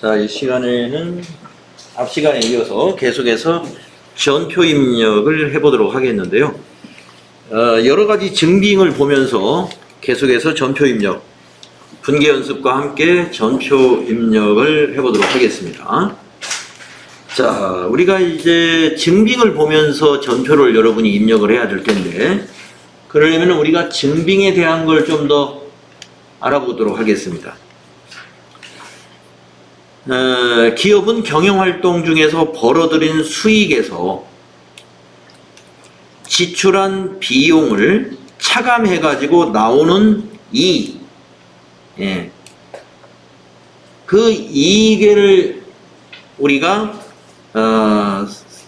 자, 이 시간에는 앞 시간에 이어서 계속해서 전표 입력을 해보도록 하겠는데요. 여러 가지 증빙을 보면서 계속해서 전표 입력, 분계 연습과 함께 전표 입력을 해보도록 하겠습니다. 자, 우리가 이제 증빙을 보면서 전표를 여러분이 입력을 해야 될 텐데, 그러려면 우리가 증빙에 대한 걸 좀 더 알아보도록 하겠습니다. 기업은 경영활동 중에서 벌어들인 수익에서 지출한 비용을 차감해가지고 나오는 이익, 그 이익을 우리가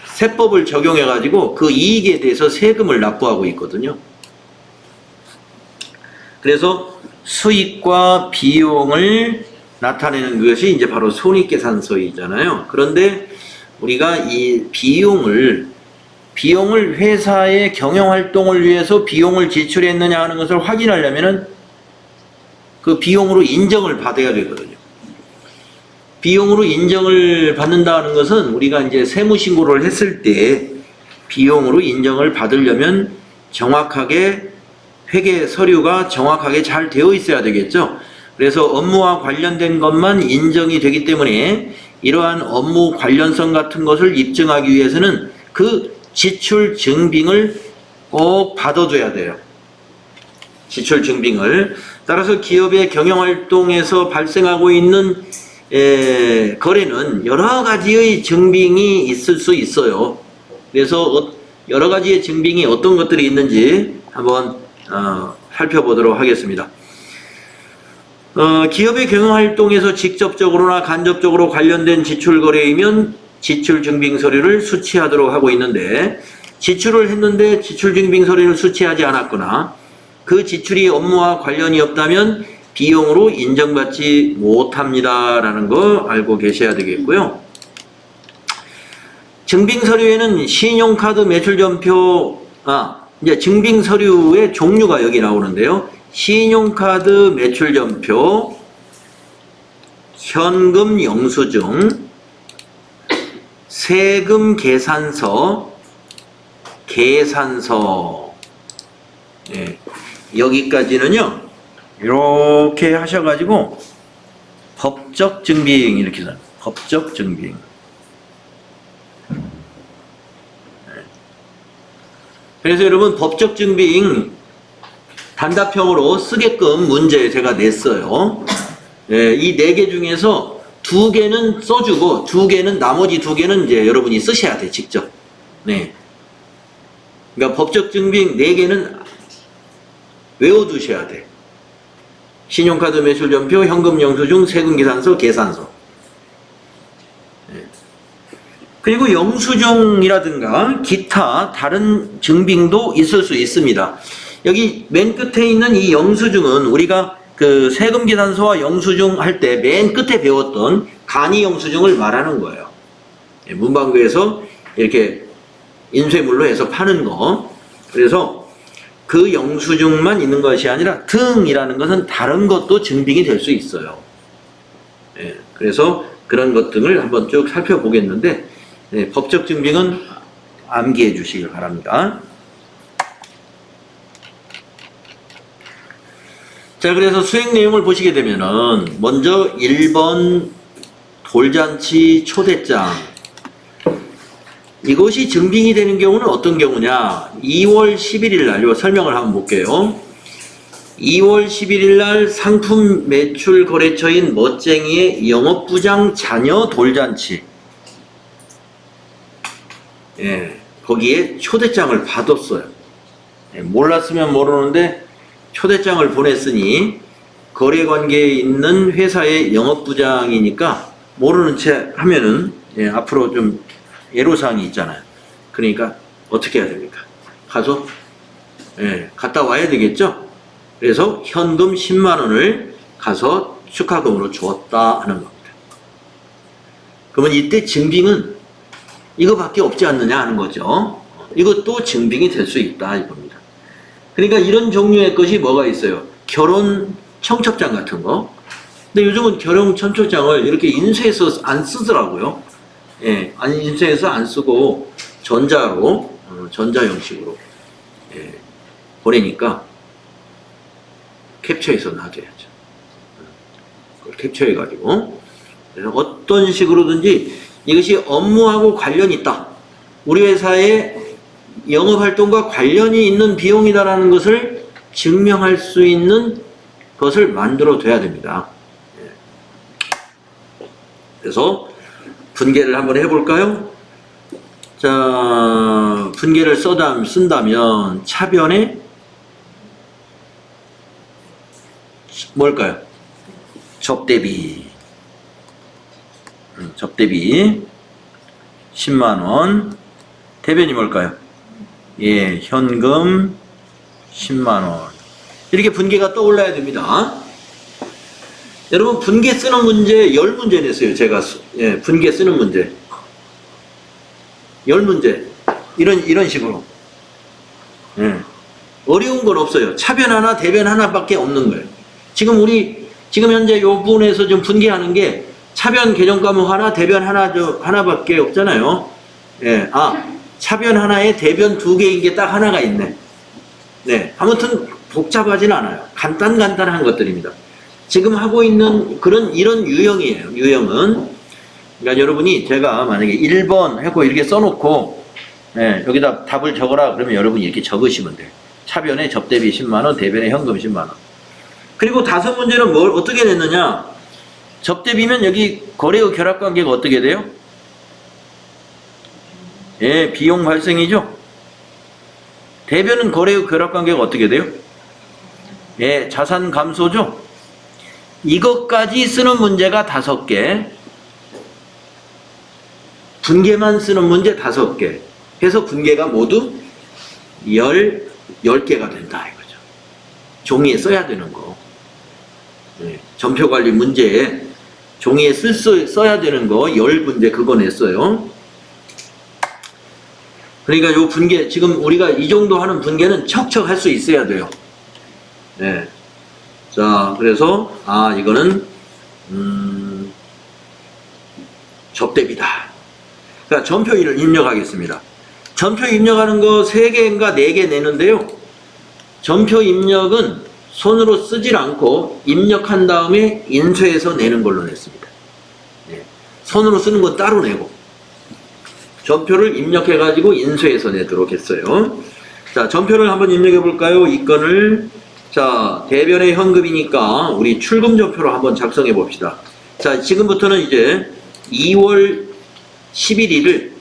세법을 적용해가지고 그 이익에 대해서 세금을 납부하고 있거든요. 그래서 수익과 비용을 나타내는 것이 이제 바로 손익계산서이잖아요. 그런데 우리가 이 비용을 회사의 경영활동을 위해서 비용을 지출했느냐 하는 것을 확인하려면은 그 비용으로 인정을 받아야 되거든요. 비용으로 인정을 받는다는 것은 우리가 이제 세무신고를 했을 때 비용으로 인정을 받으려면 정확하게 회계 서류가 정확하게 잘 되어 있어야 되겠죠. 그래서 업무와 관련된 것만 인정이 되기 때문에 이러한 업무 관련성 같은 것을 입증하기 위해서는 그 지출 증빙을 꼭 받아줘야 돼요. 지출 증빙을. 따라서 기업의 경영활동에서 발생하고 있는 거래는 여러 가지의 증빙이 있을 수 있어요. 그래서 여러 가지의 증빙이 어떤 것들이 있는지 한번 살펴보도록 하겠습니다. 기업의 경영활동에서 직접적으로나 간접적으로 관련된 지출 거래이면 지출 증빙 서류를 수취하도록 하고 있는데, 지출을 했는데 지출 증빙 서류를 수취하지 않았거나 그 지출이 업무와 관련이 없다면 비용으로 인정받지 못합니다라는 거 알고 계셔야 되겠고요. 증빙 서류에는 신용카드 매출전표, 이제 증빙 서류의 종류가 여기 나오는데요. 신용카드 매출전표, 현금 영수증, 세금 계산서, 계산서. 여기까지는요, 이렇게 하셔가지고 법적 증빙 이렇게 해서 법적 증빙. 그래서 여러분 법적 증빙 단답형으로 쓰게끔 문제 제가 냈어요. 이 4개 중에서 2개는 써주고 나머지 2개는 이제 여러분이 쓰셔야 돼, 직접. 그러니까 법적 증빙 4개는 외워두셔야 돼. 신용카드 매출전표, 현금 영수증, 세금 계산서, 계산서. 그리고 영수증이라든가 기타 다른 증빙도 있을 수 있습니다. 여기 맨 끝에 있는 이 영수증은 우리가 그 세금 계산서와 영수증 할 때 맨 끝에 배웠던 간이 영수증을 말하는 거예요. 문방구에서 이렇게 인쇄물로 해서 파는 거. 그래서 그 영수증만 있는 것이 아니라 등이라는 것은 다른 것도 증빙이 될 수 있어요. 그래서 그런 것 등을 한번 쭉 살펴보겠는데, 법적 증빙은 암기해 주시길 바랍니다. 자, 그래서 수행 내용을 보시게 되면은 먼저 1번 돌잔치 초대장, 이것이 증빙이 되는 경우는 어떤 경우냐? 2월 11일 날 이거 설명을 한번 볼게요. 2월 11일 날 상품 매출 거래처인 멋쟁이의 영업부장 자녀 돌잔치, 거기에 초대장을 받았어요. 몰랐으면 모르는데 초대장을 보냈으니 거래관계에 있는 회사의 영업부장이니까 모르는 채 하면은 앞으로 좀 애로사항이 있잖아요. 그러니까 어떻게 해야 됩니까? 가서 갔다 와야 되겠죠? 그래서 현금 10만 원을 가서 축하금으로 줬다 하는 겁니다. 그러면 이때 증빙은 이거밖에 없지 않느냐 하는 거죠. 이것도 증빙이 될 수 있다 이겁니다. 그러니까 이런 종류의 것이 뭐가 있어요? 결혼 청첩장 같은 거. 근데 요즘은 결혼 청첩장을 이렇게 인쇄해서 안 쓰더라고요. 예, 아니 인쇄해서 안 쓰고 전자로 전자 형식으로 보내니까 캡처해서 놔둬야죠. 그걸 캡처해가지고 그래서 어떤 식으로든지 이것이 업무하고 관련이 있다. 우리 회사의 영업활동과 관련이 있는 비용이다라는 것을 증명할 수 있는 것을 만들어 둬야 됩니다. 그래서 분계를 한번 해볼까요? 자, 분계를 쓴다면 차변에 뭘까요? 접대비. 접대비 10만원. 대변이 뭘까요? 예, 현금 10만원. 이렇게 분계가 떠올라야 됩니다. 여러분, 분계 쓰는 문제 10문제 냈어요. 제가 분계 쓰는 문제 10문제 이런 식으로. 어려운 건 없어요. 차변 하나 대변 하나밖에 없는 거예요. 지금 현재 이 부분에서 좀 분계하는 게 차변 개정 과목 하나 대변 하나밖에 없잖아요. 차변 하나에 대변 2개인 게 딱 하나가 있네. 네, 아무튼 복잡하진 않아요. 간단한 것들입니다. 지금 하고 있는 이런 유형이에요. 유형은. 그러니까 여러분이 제가 만약에 1번 하고 이렇게 써놓고, 여기다 답을 적어라. 그러면 여러분이 이렇게 적으시면 돼요. 차변에 접대비 10만원, 대변에 현금 10만원. 그리고 5문제는 뭘 어떻게 냈느냐. 접대비면 여기 거래의 결합관계가 어떻게 돼요? 예, 비용 발생이죠. 대변은 거래의 결합관계가 어떻게 돼요? 예, 자산 감소죠. 이것까지 쓰는 문제가 5개, 분계만 쓰는 문제 5개 해서 분계가 모두 10개가 된다 이거죠. 종이에 써야 되는 거. 네, 전표관리 문제에 종이에 써야 되는 거 10문제 그거 냈어요. 그러니까 요 분계, 지금 우리가 이 정도 하는 분계는 척척 할 수 있어야 돼요. 네. 자, 그래서 이거는 접대비다. 그러니까 전표를 입력하겠습니다. 전표 입력하는 거 3개인가 4개 내는데요. 전표 입력은 손으로 쓰질 않고 입력한 다음에 인쇄해서 내는 걸로 냈습니다. 네. 손으로 쓰는 건 따로 내고 전표를 입력해 가지고 인쇄해서 내도록 했어요. 자, 전표를 한번 입력해 볼까요? 이 건을. 자, 대변의 현금이니까 우리 출금 전표로 한번 작성해 봅시다. 자, 지금부터는 이제 2월 11일을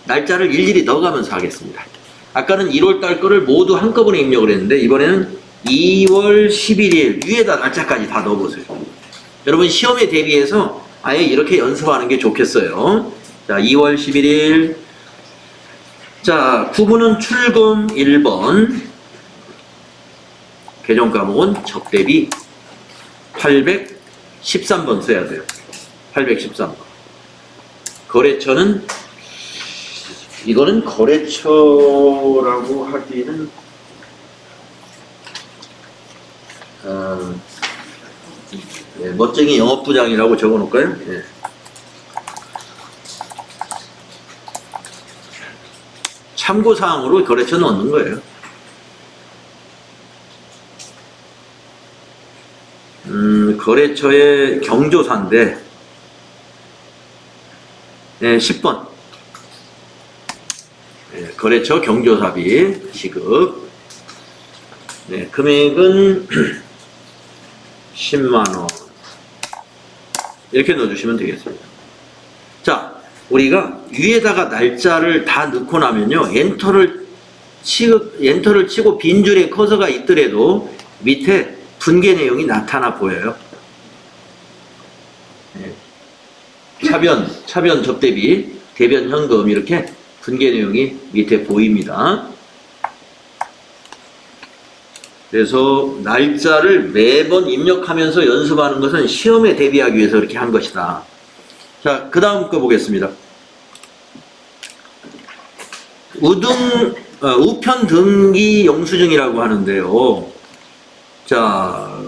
날짜를 일일이 넣어가면서 하겠습니다. 아까는 1월 달 거를 모두 한꺼번에 입력을 했는데 이번에는 2월 11일 위에다 날짜까지 다 넣어보세요. 여러분 시험에 대비해서 아예 이렇게 연습하는 게 좋겠어요. 자, 2월 11일. 자, 구분은 출금 1번. 개정 과목은 접대비 813번 써야 돼요. 813번. 거래처는, 이거는 거래처라고 하기는, 멋쟁이 영업부장이라고 적어 놓을까요? 예. 참고사항으로 거래처 넣는 거예요. 거래처의 경조사인데, 10번. 거래처 경조사비 지급. 금액은 10만원. 이렇게 넣어주시면 되겠습니다. 자, 우리가 위에다가 날짜를 다 넣고 나면요, 엔터를 치고 빈 줄에 커서가 있더라도 밑에 분계 내용이 나타나 보여요. 차변 접대비, 대변 현금 이렇게 분계 내용이 밑에 보입니다. 그래서 날짜를 매번 입력하면서 연습하는 것은 시험에 대비하기 위해서 이렇게 한 것이다. 자, 그 다음 거 보겠습니다. 우편 등기 영수증이라고 하는데요. 자,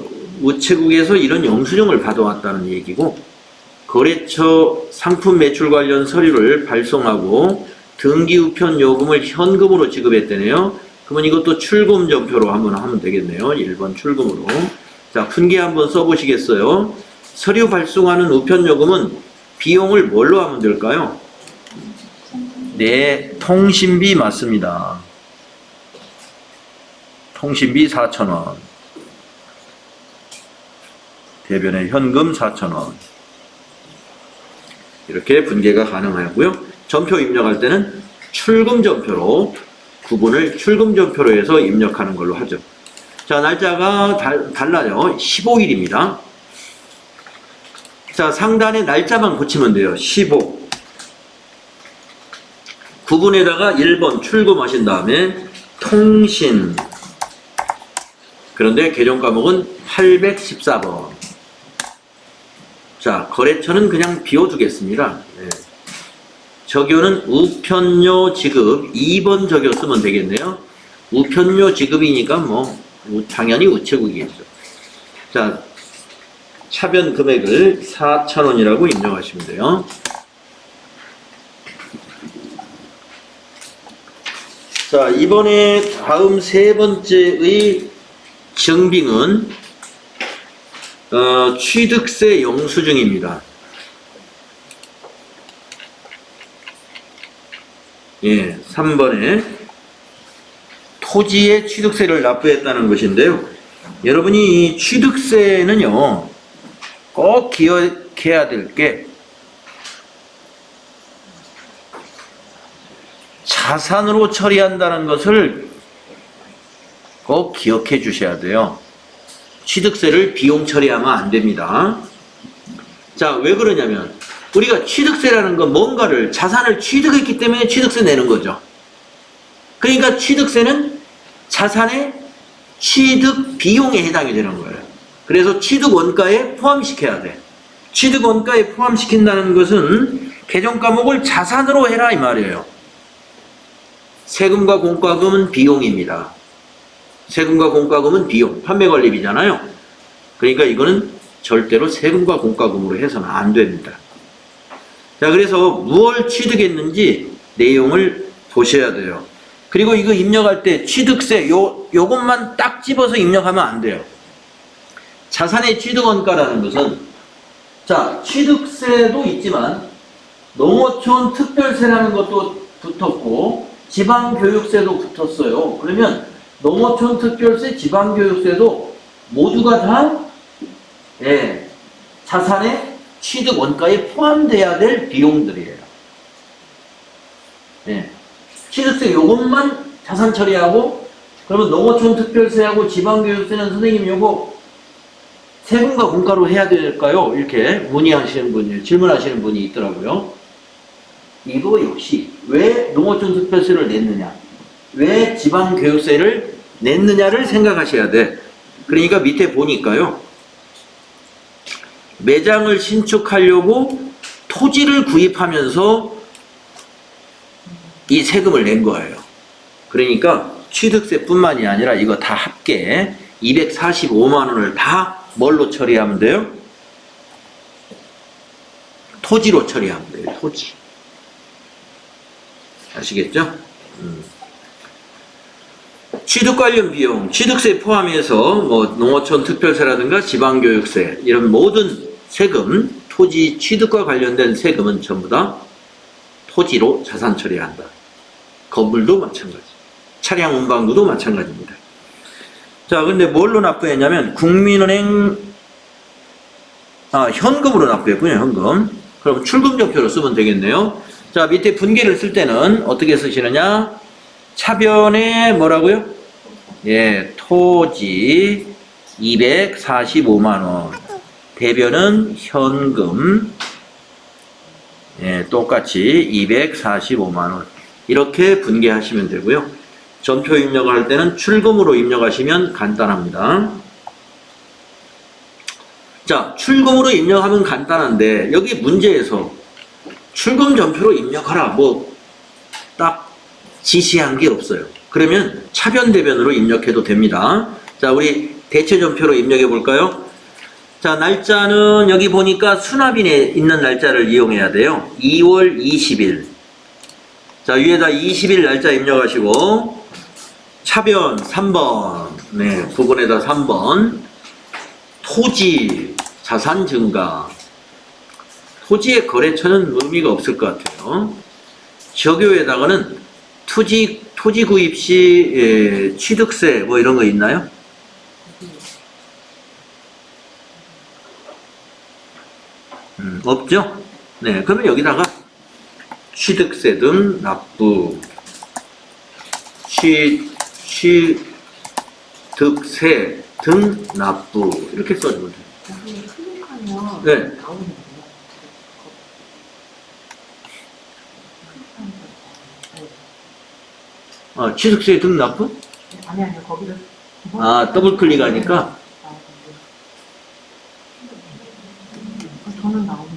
우체국에서 이런 영수증을 받아왔다는 얘기고, 거래처 상품 매출 관련 서류를 발송하고 등기 우편 요금을 현금으로 지급했다네요. 그러면 이것도 출금 전표로 한번 하면 되겠네요. 1번 출금으로. 자, 분계 한번 써보시겠어요? 서류 발송하는 우편 요금은 비용을 뭘로 하면 될까요? 네, 통신비 맞습니다. 통신비 4,000원. 대변에 현금 4,000원. 이렇게 분계가 가능하고요. 전표 입력할 때는 출금 전표로 구분을 출금 전표로 해서 입력하는 걸로 하죠. 자, 날짜가 달라요. 15일입니다. 자, 상단에 날짜만 고치면 돼요. 15. 구분에다가 1번 출금하신 다음에 통신. 그런데 계정 과목은 814번. 자, 거래처는 그냥 비워두겠습니다. 네. 적요는 우편료 지급 2번 적요 쓰면 되겠네요. 우편료 지급이니까 뭐 당연히 우체국이겠죠. 자, 차변 금액을 4,000원이라고 입력하시면 돼요. 자, 이번에 다음 세 번째의 증빙은 취득세 영수증입니다. 예, 3번에 토지에 취득세를 납부했다는 것인데요. 여러분이 이 취득세는요, 꼭 기억해야 될 게 자산으로 처리한다는 것을 꼭 기억해 주셔야 돼요. 취득세를 비용 처리하면 안 됩니다. 자, 왜 그러냐면 우리가 취득세라는 건 뭔가를 자산을 취득했기 때문에 취득세 내는 거죠. 그러니까 취득세는 자산의 취득 비용에 해당이 되는 거예요. 그래서 취득 원가에 포함시켜야 돼. 취득 원가에 포함시킨다는 것은 개정 과목을 자산으로 해라 이 말이에요. 세금과 공과금은 비용입니다. 세금과 공과금은 비용, 판매관리비잖아요. 그러니까 이거는 절대로 세금과 공과금으로 해서는 안 됩니다. 자, 그래서 무엇을 취득했는지 내용을 보셔야 돼요. 그리고 이거 입력할 때 취득세 요것만 딱 집어서 입력하면 안 돼요. 자산의 취득원가라는 것은, 자, 취득세도 있지만 농어촌 특별세라는 것도 붙었고 지방교육세도 붙었어요. 그러면 농어촌 특별세, 지방교육세도 모두가 다 자산의 취득 원가에 포함돼야 될 비용들이에요. 취득세 요것만 자산 처리하고, 그러면 농어촌 특별세하고 지방교육세는 선생님 요거 세금과 공가로 해야 될까요? 이렇게 문의하시는 분이, 질문하시는 분이 있더라고요. 이거 역시 왜 농어촌 특별세를 냈느냐, 왜 지방교육세를 냈느냐를 생각하셔야 돼. 그러니까 밑에 보니까요, 매장을 신축하려고 토지를 구입하면서 이 세금을 낸 거예요. 그러니까 취득세뿐만이 아니라 이거 다 합계 245만 원을 다 뭘로 처리하면 돼요? 토지로 처리하면 돼요. 토지. 아시겠죠? 취득 관련 비용, 취득세 포함해서 뭐 농어촌 특별세라든가 지방교육세 이런 모든 세금, 토지 취득과 관련된 세금은 전부 다 토지로 자산 처리한다. 건물도 마찬가지. 차량 운반구도 마찬가지입니다. 자, 근데 뭘로 납부했냐면 국민은행 현금으로 납부했군요. 현금. 그럼 출금전표로 쓰면 되겠네요. 자, 밑에 분계를 쓸 때는 어떻게 쓰시느냐? 차변에 뭐라고요? 예, 토지 245만 원. 대변은 현금. 예, 똑같이 245만 원. 이렇게 분계하시면 되고요. 전표 입력을 할 때는 출금으로 입력하시면 간단합니다. 자, 출금으로 입력하면 간단한데 여기 문제에서 출금 전표로 입력하라. 뭐 딱 지시한 게 없어요. 그러면 차변 대변으로 입력해도 됩니다. 자, 우리 대체전표로 입력해 볼까요? 자, 날짜는 여기 보니까 수납인에 있는 날짜를 이용해야 돼요. 2월 20일. 자, 위에다 20일 날짜 입력하시고 차변 3번. 네, 부분에다 3번. 토지, 자산 증가. 토지의 거래처는 의미가 없을 것 같아요. 적요에다가는 토지 구입 시 취득세 뭐 이런 거 있나요? 없죠? 네, 그러면 여기다가 취득세 등 납부, 취득세 등 납부 이렇게 써주면 돼요. 여기 클릭하면 네. 나오는 거예요. 취득세 등 납부? 아니 거기를 더블 클릭하니까 저는 나오는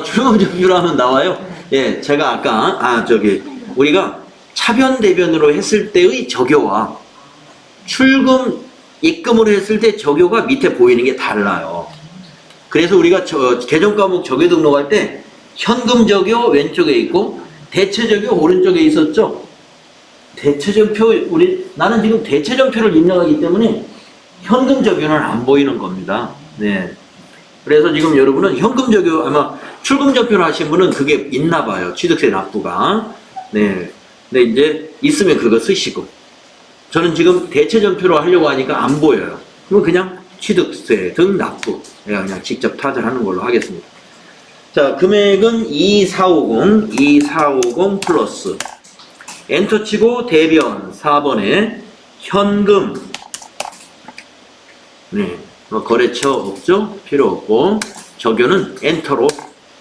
출금 접수를 하면 나와요? 예, 제가 아까, 우리가 차변 대변으로 했을 때의 적요와 출금, 입금으로 했을 때 적요가 밑에 보이는 게 달라요. 그래서 우리가 계정 과목 적요 등록할 때 현금 적요 왼쪽에 있고 대체 적요 오른쪽에 있었죠? 대체전표, 나는 지금 대체전표를 입력하기 때문에 현금 적요는 안 보이는 겁니다. 네. 그래서 지금 여러분은 현금 적요, 아마 출금 적표를 하신 분은 그게 있나 봐요. 취득세 납부가. 네. 근데 이제 있으면 그거 쓰시고. 저는 지금 대체전표로 하려고 하니까 안 보여요. 그럼 그냥 취득세 등 납부. 내가 그냥 직접 타자하는 걸로 하겠습니다. 자, 금액은 2450 플러스. 엔터 치고 대변 4번에 현금. 네. 거래처 없죠? 필요 없고 적요는 엔터로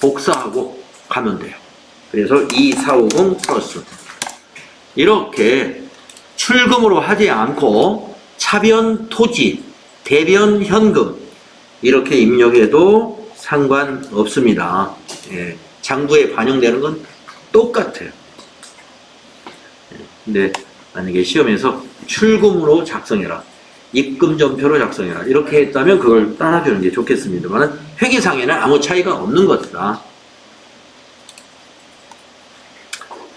복사하고 가면 돼요. 그래서 2450 플러스 이렇게 출금으로 하지 않고 차변 토지, 대변 현금 이렇게 입력해도 상관없습니다. 예, 장부에 반영되는 건 똑같아요. 근데 만약에 시험에서 출금으로 작성해라, 입금전표로 작성해라 이렇게 했다면 그걸 따라주는 게 좋겠습니다만 회계상에는 아무 차이가 없는 것이다.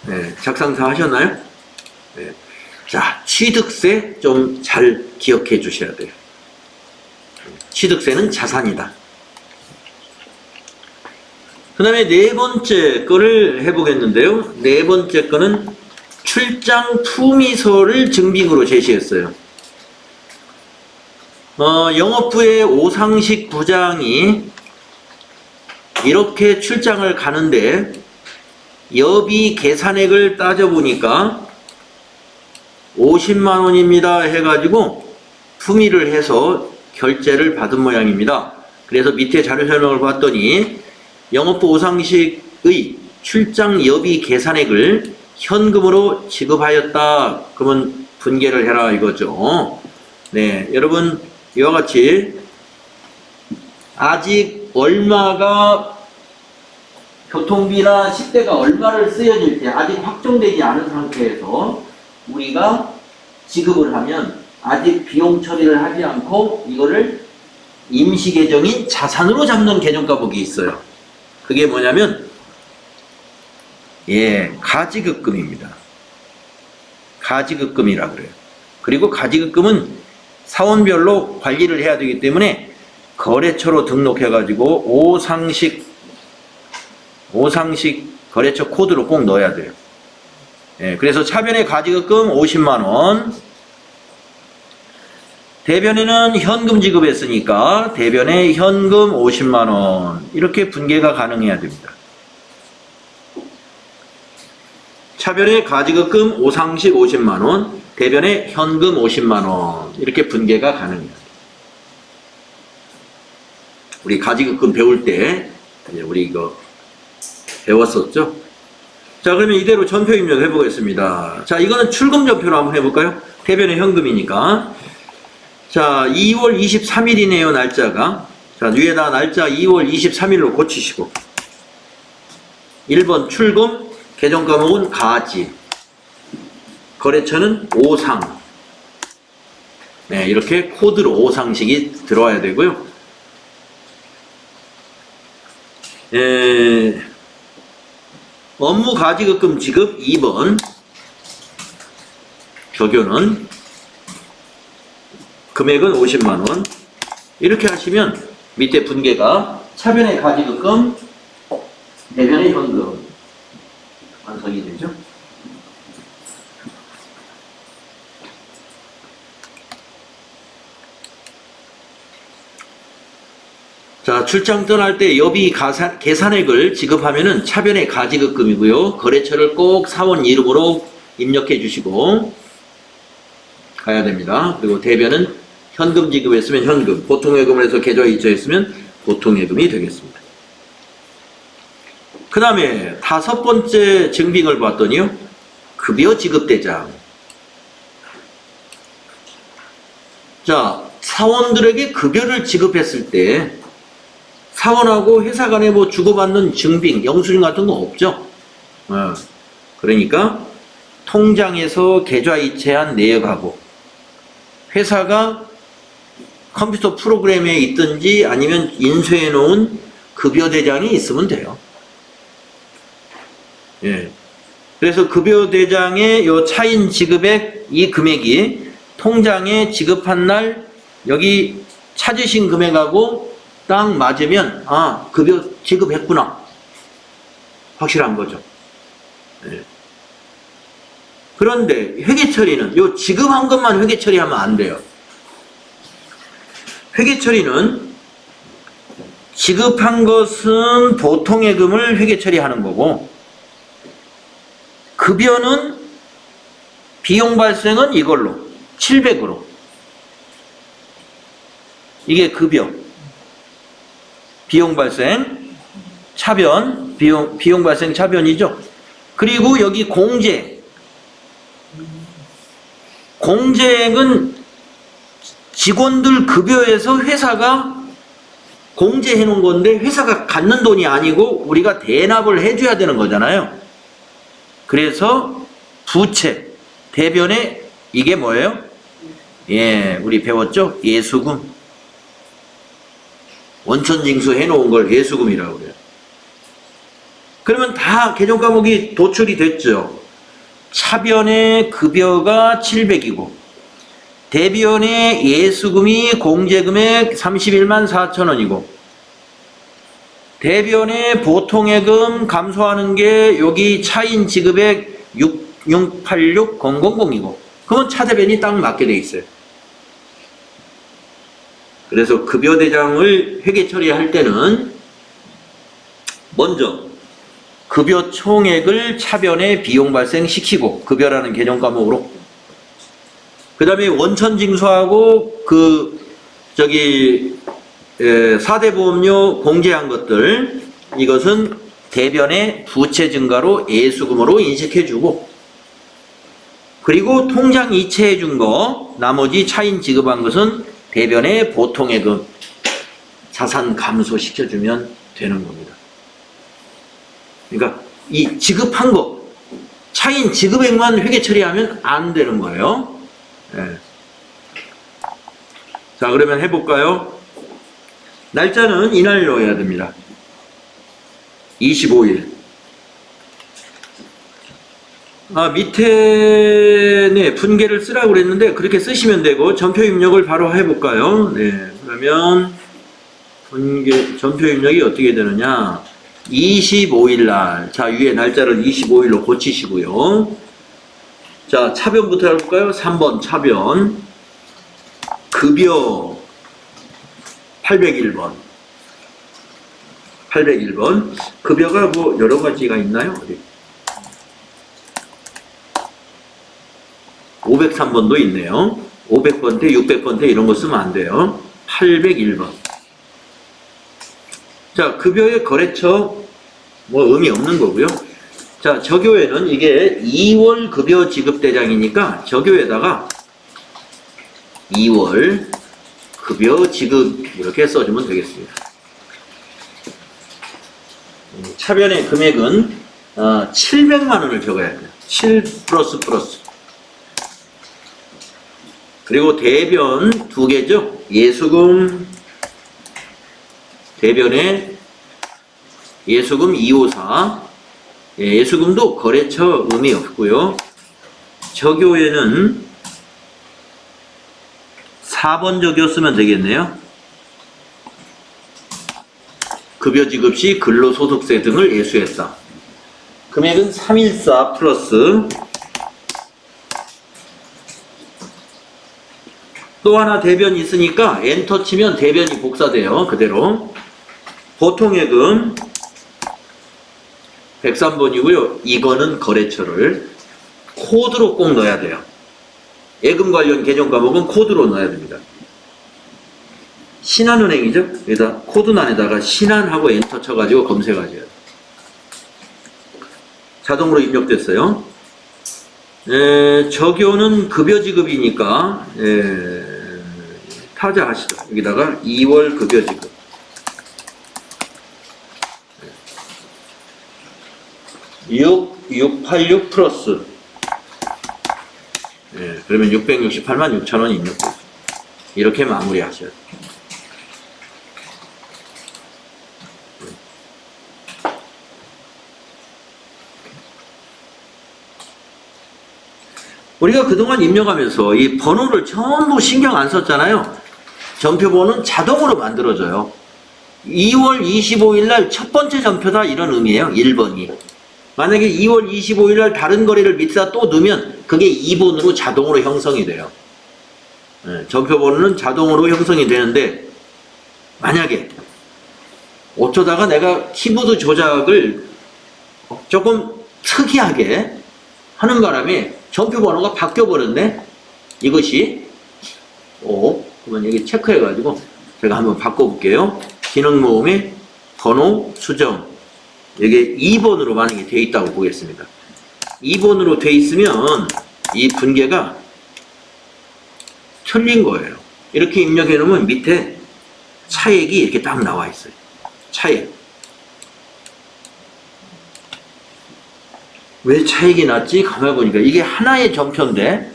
네, 작성사 하셨나요? 네. 자, 취득세 좀 잘 기억해 주셔야 돼요. 취득세는 자산이다. 그 다음에 네 번째 거를 해보겠는데요. 네 번째 거는 출장 품위서를 증빙으로 제시했어요. 영업부의 오상식 부장이 이렇게 출장을 가는데 여비 계산액을 따져보니까 50만 원입니다 해가지고 품위를 해서 결제를 받은 모양입니다. 그래서 밑에 자료 설명을 봤더니 영업부 오상식의 출장 여비 계산액을 현금으로 지급하였다. 그러면 분계를 해라 이거죠. 네, 여러분 이와 같이 아직 얼마가 교통비나 식대가 얼마를 쓰여질 때 아직 확정되지 않은 상태에서 우리가 지급을 하면 아직 비용 처리를 하지 않고 이거를 임시 계정인 자산으로 잡는 계정과목이 있어요. 그게 뭐냐면 가지급금입니다. 가지급금이라 그래요. 그리고 가지급금은 사원별로 관리를 해야 되기 때문에 거래처로 등록해가지고 오상식 거래처 코드로 꼭 넣어야 돼요. 그래서 차변의 가지급금 50만원, 대변에는 현금 지급했으니까 대변에 현금 50만원 이렇게 분계가 가능해야 됩니다. 차변의 가지급금 오상식 50만원, 대변에 현금 50만원 이렇게 분계가 가능해요. 우리 가지급금 배울 때 우리 이거 배웠었죠? 자, 그러면 이대로 전표 입력해 보겠습니다. 자, 이거는 출금 전표로 한번 해볼까요? 대변에 현금이니까. 자, 2월 23일이네요, 날짜가. 자, 위에다 날짜 2월 23일로 고치시고 1번 출금 개정 과목은 가지, 거래처는 오상. 네, 이렇게 코드로 오상식이 들어와야 되고요. 업무 가지급금 지급 2번 적용은 금액은 50만원. 이렇게 하시면 밑에 분계가 차변의 가지급금, 대변의 현금 완성이 되죠. 자, 출장 떠날 때 여비 계산액을 지급하면은 차변의 가지급금이고요. 거래처를 꼭 사원 이름으로 입력해 주시고 가야 됩니다. 그리고 대변은 현금 지급했으면 현금, 보통예금을 해서 계좌에 이체했으면 보통예금이 되겠습니다. 그 다음에 5번째 증빙을 봤더니요, 급여 지급대장. 자, 사원들에게 급여를 지급했을 때 사원하고 회사 간에 뭐 주고받는 증빙, 영수증 같은 거 없죠? 그러니까 통장에서 계좌 이체한 내역하고 회사가 컴퓨터 프로그램에 있든지 아니면 인쇄해 놓은 급여 대장이 있으면 돼요. 예. 그래서 급여 대장의 요 차인 지급액 이 금액이 통장에 지급한 날 여기 찾으신 금액하고 딱 맞으면 아, 급여 지급했구나. 확실한 거죠. 예. 그런데 회계 처리는 요 지급한 것만 회계 처리하면 안 돼요. 회계 처리는 지급한 것은 보통예금을 회계 처리하는 거고, 급여는 비용 발생은 이걸로 700으로 이게 급여, 비용 발생 차변, 비용 발생 차변이죠. 그리고 여기 공제액은 직원들 급여에서 회사가 공제해 놓은 건데 회사가 갖는 돈이 아니고 우리가 대납을 해줘야 되는 거잖아요. 그래서 부채, 대변에 이게 뭐예요? 예, 우리 배웠죠? 예수금. 원천징수 해놓은 걸 예수금이라고 그래요. 그러면 다 개정 과목이 도출이 됐죠. 차변의 급여가 700이고 대변의 예수금이 공제금액 31만 4천원이고 대변의 보통예금 감소하는 게 여기 차인 지급액 6686000이고 그건 차대변이 딱 맞게 돼 있어요. 그래서 급여 대장을 회계 처리할 때는 먼저 급여 총액을 차변에 비용 발생시키고 급여라는 개정 과목으로 그 다음에 원천징수하고 사대보험료 공제한 것들 이것은 대변의 부채 증가로 예수금으로 인식해주고 그리고 통장 이체해준 거 나머지 차인 지급한 것은 대변의 보통예금 자산 감소시켜주면 되는 겁니다. 그러니까 이 지급한 거 차인 지급액만 회계 처리하면 안 되는 거예요. 네. 자, 그러면 해볼까요? 날짜는 이날로 해야 됩니다. 25일. 밑에 네, 분계를 쓰라고 그랬는데 그렇게 쓰시면 되고 전표 입력을 바로 해볼까요? 네, 그러면 전표 입력이 어떻게 되느냐? 25일 날. 자, 위에 날짜를 25일로 고치시고요. 자, 차변부터 해볼까요? 3번 차변. 급여 801번. 801번. 급여가 뭐 여러 가지가 있나요? 어디? 503번도 있네요. 500번대, 600번대 이런 거 쓰면 안 돼요. 801번. 자, 급여의 거래처 뭐 의미 없는 거고요. 자, 저교에는 이게 2월 급여 지급 대장이니까 저교에다가 2월 급여 지급 이렇게 써주면 되겠습니다. 차변의 금액은 700만 원을 적어야 돼요. 7 플러스 플러스. 그리고 대변 두 개죠. 예수금, 대변에 예수금 254. 예수금도 거래처 의미 없고요. 적요에는 4번 적요 쓰면 되겠네요. 급여지급 시 근로소득세 등을 예수했다. 금액은 314 플러스 또 하나 대변이 있으니까 엔터 치면 대변이 복사돼요. 그대로. 보통예금 103번이고요. 이거는 거래처를 코드로 꼭 넣어야 돼요. 예금 관련 개정 과목은 코드로 넣어야 됩니다. 신한은행이죠. 여기다 코드란에다가 신한하고 엔터 쳐가지고 검색하셔야 돼요. 자동으로 입력됐어요. 적요는 급여지급이니까 타자하시죠. 여기다가 2월 급여지급 6686 플러스 그러면 668만 6천 원 입력되죠. 이렇게 마무리하셔야 돼요. 우리가 그동안 입력하면서 이 번호를 전부 신경 안 썼잖아요. 전표번호는 자동으로 만들어져요. 2월 25일 날 첫 번째 전표다 이런 의미예요. 1번이. 만약에 2월 25일 날 다른 거래를 밑에다 또 넣으면 그게 2번으로 자동으로 형성이 돼요. 전표번호는 자동으로 형성이 되는데 만약에 어쩌다가 내가 키보드 조작을 조금 특이하게 하는 바람에 전표번호가 바뀌어버렸네? 이것이 그러면 여기 체크해가지고 제가 한번 바꿔볼게요. 기능모음의 번호 수정 여기 2번으로 만약에 돼 있다고 보겠습니다. 2번으로 돼 있으면 이 분계가 틀린 거예요. 이렇게 입력해 놓으면 밑에 차액이 이렇게 딱 나와 있어요. 차액. 왜 차액이 났지? 가만히 보니까 이게 하나의 전표인데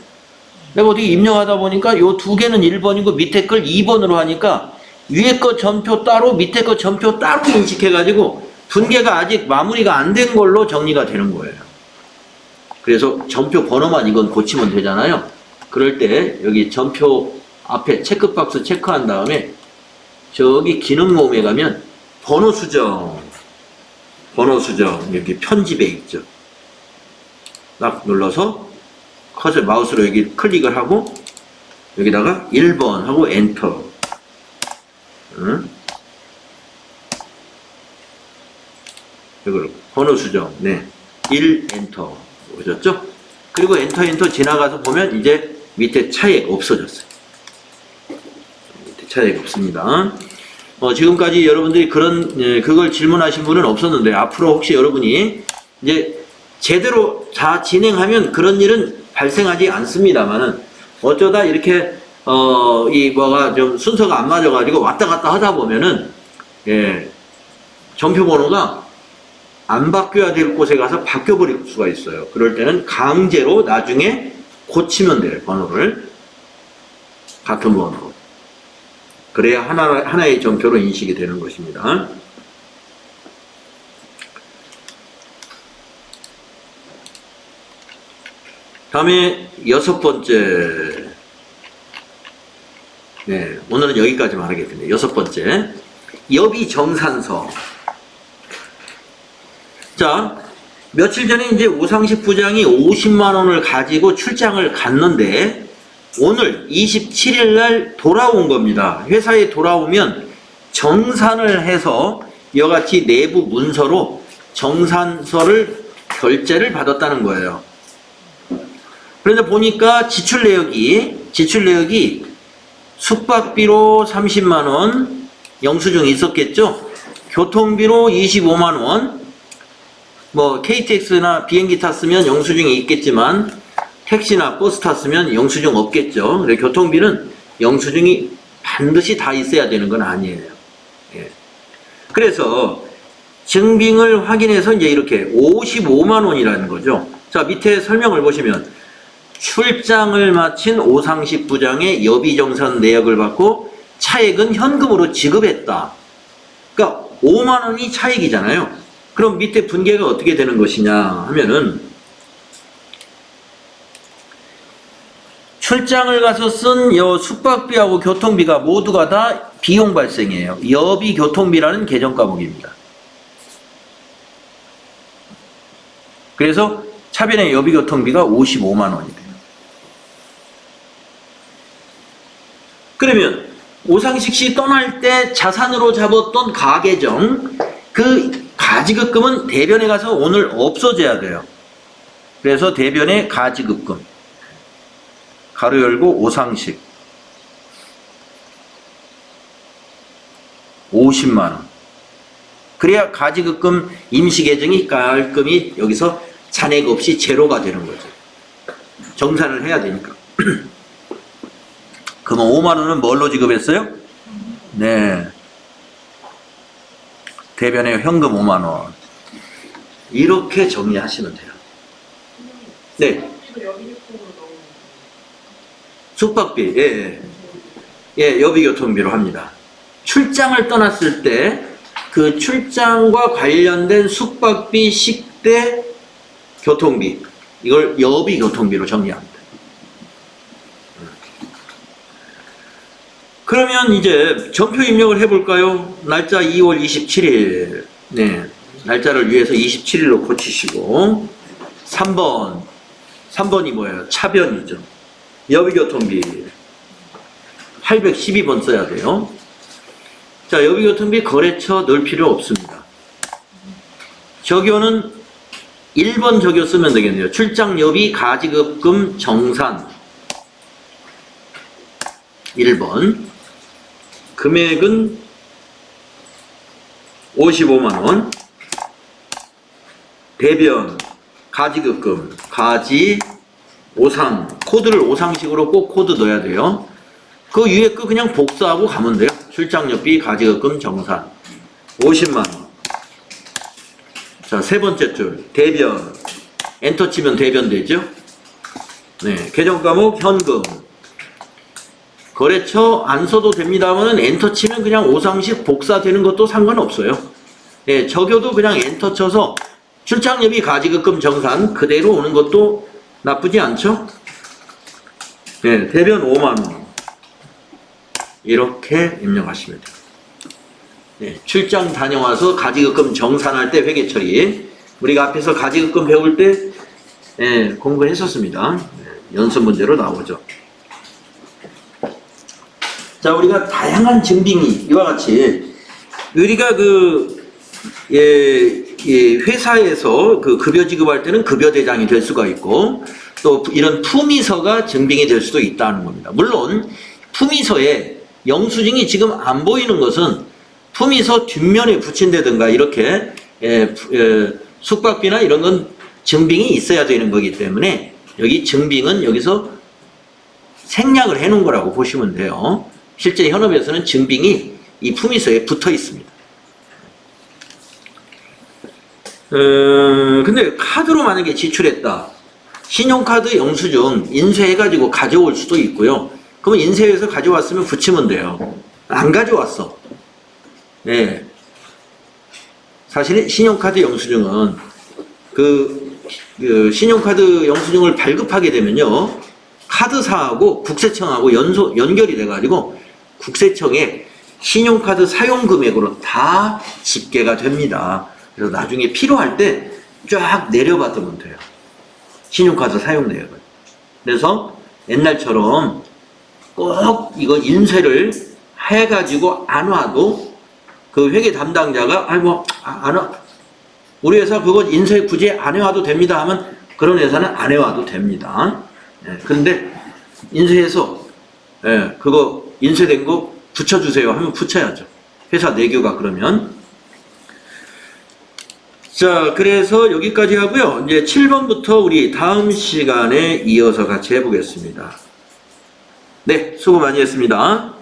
내가 어디 입력하다 보니까 요 두 개는 1번이고 밑에 걸 2번으로 하니까 위에 거 전표 따로 밑에 거 전표 따로 인식해가지고 분계가 아직 마무리가 안 된 걸로 정리가 되는 거예요. 그래서 전표 번호만 이건 고치면 되잖아요. 그럴 때 여기 전표 앞에 체크박스 체크한 다음에 저기 기능 모음에 가면 번호 수정 여기 편집에 있죠. 딱 눌러서 커서 마우스로 여기 클릭을 하고 여기다가 1번 하고 엔터. 이걸 번호 수정 1 엔터 오셨죠? 그리고 엔터 지나가서 보면 이제 밑에 차액 없어졌어요. 밑에 차액 없습니다. 지금까지 여러분들이 그걸 질문하신 분은 없었는데 앞으로 혹시 여러분이 이제 제대로 다 진행하면 그런 일은 발생하지 않습니다만은 어쩌다 이렇게 이 뭐가 좀 순서가 안 맞아가지고 왔다 갔다 하다 보면은 전표 번호가 안 바뀌어야 될 곳에 가서 바뀌어버릴 수가 있어요. 그럴 때는 강제로 나중에 고치면 돼요. 번호를 같은 번호로. 그래야 하나의 전표로 인식이 되는 것입니다. 다음에 6번째. 오늘은 여기까지만 하겠습니다. 6번째. 여비정산서. 자, 며칠 전에 이제 오상식 부장이 50만 원을 가지고 출장을 갔는데 오늘 27일 날 돌아온 겁니다. 회사에 돌아오면 정산을 해서 이와같이 내부 문서로 정산서를 결제를 받았다는 거예요. 그런데 보니까 지출 내역이 숙박비로 30만 원 영수증 있었겠죠? 교통비로 25만 원 뭐 KTX나 비행기 탔으면 영수증이 있겠지만 택시나 버스 탔으면 영수증 없겠죠. 그래서 교통비는 영수증이 반드시 다 있어야 되는 건 아니에요. 그래서 증빙을 확인해서 이제 이렇게 55만 원이라는 거죠. 자, 밑에 설명을 보시면 출장을 마친 오상식 부장의 여비정산 내역을 받고 차액은 현금으로 지급했다. 그러니까 5만 원이 차익이잖아요. 그럼 밑에 분계가 어떻게 되는 것이냐 하면은 출장을 가서 쓴 숙박비하고 교통비가 모두가 다 비용 발생이에요. 여비 교통비라는 계정 과목입니다. 그래서 차변의 여비 교통비가 55만 원이 돼요. 그러면 오상식 씨 떠날 때 자산으로 잡았던 가계정, 그 가지급금은 대변에 가서 오늘 없어져야 돼요. 그래서 대변에 가지급금 가로 열고 오상식 50만 원. 그래야 가지급금 임시계정이 깔끔히 여기서 잔액 없이 제로가 되는 거죠. 정산을 해야 되니까. 그럼 5만 원은 뭘로 지급했어요? 네. 대변에 현금 5만 원. 이렇게 정리하시면 돼요. 네. 숙박비, 예, 여비교통비로 합니다. 출장을 떠났을 때 그 출장과 관련된 숙박비, 식대, 교통비, 이걸 여비교통비로 정리합니다. 그러면 이제 전표 입력을 해볼까요? 날짜 2월 27일. 네. 날짜를 위해서 27일로 고치시고. 3번이 뭐예요? 차변이죠. 여비교통비. 812번 써야 돼요. 자, 여비교통비 거래처 넣을 필요 없습니다. 적요는 1번 적요 쓰면 되겠네요. 출장 여비 가지급금 정산. 1번. 금액은 55만 원. 대변 가지급금 가지 오상 코드를 오상식으로 꼭 코드 넣어야 돼요. 그 위에 거 그냥 복사하고 가면 돼요. 출장료비 가지급금 정산 50만 원. 자, 세 번째 줄 대변 엔터 치면 대변 되죠. 네, 계정 과목 현금 거래처 안 써도 됩니다만 엔터 치면 그냥 오상식 복사되는 것도 상관없어요. 네, 적여도 그냥 엔터 쳐서 출장료비 가지급금 정산 그대로 오는 것도 나쁘지 않죠? 네, 대변 5만원. 이렇게 입력하시면 돼요. 네, 출장 다녀와서 가지급금 정산할 때 회계처리. 우리가 앞에서 가지급금 배울 때 공부했었습니다. 네, 연습 문제로 나오죠. 자, 우리가 다양한 증빙이 이와 같이 우리가 회사에서 그 급여 지급할 때는 급여 대장이 될 수가 있고 또 이런 품위서가 증빙이 될 수도 있다는 겁니다. 물론 품위서에 영수증이 지금 안 보이는 것은 품위서 뒷면에 붙인다든가 이렇게 숙박비나 이런 건 증빙이 있어야 되는 거기 때문에 여기 증빙은 여기서 생략을 해놓은 거라고 보시면 돼요. 실제 현업에서는 증빙이 이 품위서에 붙어 있습니다. 근데 카드로 만약에 지출했다. 신용카드 영수증 인쇄해가지고 가져올 수도 있고요. 그러면 인쇄해서 가져왔으면 붙이면 돼요. 안 가져왔어. 네. 사실 신용카드 영수증은 신용카드 영수증을 발급하게 되면요. 카드사하고 국세청하고 연결이 돼가지고 국세청에 신용카드 사용금액으로 다 집계가 됩니다. 그래서 나중에 필요할 때 쫙 내려받으면 돼요. 신용카드 사용 내역을. 그래서 옛날처럼 꼭 이거 인쇄를 해가지고 안 와도 그 회계 담당자가 안 와. 우리 회사 그거 인쇄 굳이 안 해와도 됩니다 하면 그런 회사는 안 해와도 됩니다. 그런데 인쇄해서 그거 인쇄된 거 붙여주세요 하면 붙여야죠. 회사 내규가 그러면. 자, 그래서 여기까지 하고요. 이제 7번부터 우리 다음 시간에 이어서 같이 해보겠습니다. 네, 수고 많이 했습니다.